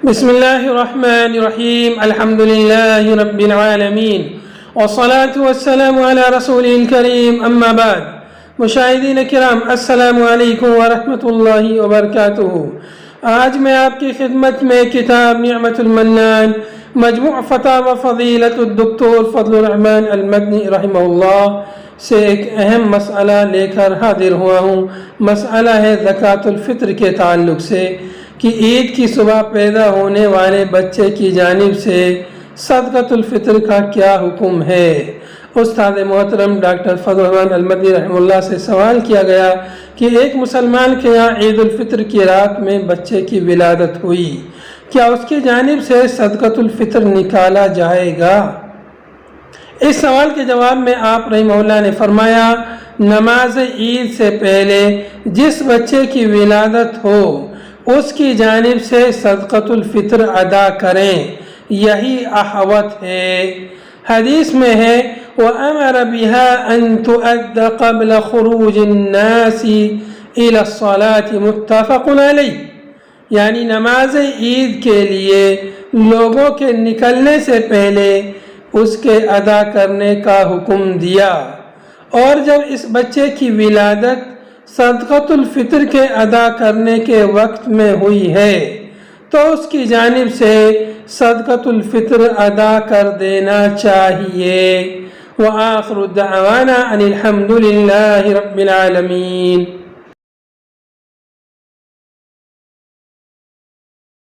بسم الله الرحمن الرحيم الحمد لله رب العالمين والصلاة والسلام على رسوله الكريم أما بعد مشاہدین کرام السلام علیکم ورحمۃ اللہ وبرکاتہ۔ آج میں آپ کی خدمت میں کتاب نعمت المنان مجموع فتاوی فضیلت الدکتور فضل الرحمن المدنی رحمہ اللہ سے ایک اہم مسئلہ لے کر حاضر ہوا ہوں۔ مسئلہ ہے زکوٰۃ الفطر کے تعلق سے کہ عید کی صبح پیدا ہونے والے بچے کی جانب سے صدقۃ الفطر کا کیا حکم ہے۔ استاد محترم ڈاکٹر فضل الرحمن المدنی رحمہ اللہ سے سوال کیا گیا کہ ایک مسلمان کے یہاں عید الفطر کی رات میں بچے کی ولادت ہوئی، کیا اس کی جانب سے صدقۃ الفطر نکالا جائے گا؟ اس سوال کے جواب میں آپ رحمہ اللہ نے فرمایا، نماز عید سے پہلے جس بچے کی ولادت ہو اس کی جانب سے صدقۃ الفطر ادا کریں، یہی احوط ہے۔ حدیث میں ہے وَأَمَرَ بِهَا أَن تُؤَدَّ قَبْلَ خُرُوجِ النَّاسِ إِلَى الصَّلَاةِ متفق علیہ، یعنی نماز عید کے لیے لوگوں کے نکلنے سے پہلے اس کے ادا کرنے کا حکم دیا، اور جب اس بچے کی ولادت صدقۃ الفطر کے ادا کرنے کے وقت میں ہوئی ہے تو اس کی جانب سے صدقۃ الفطر ادا کر دینا چاہیے۔ وآخر دعوانا ان الحمد للہ رب العالمین۔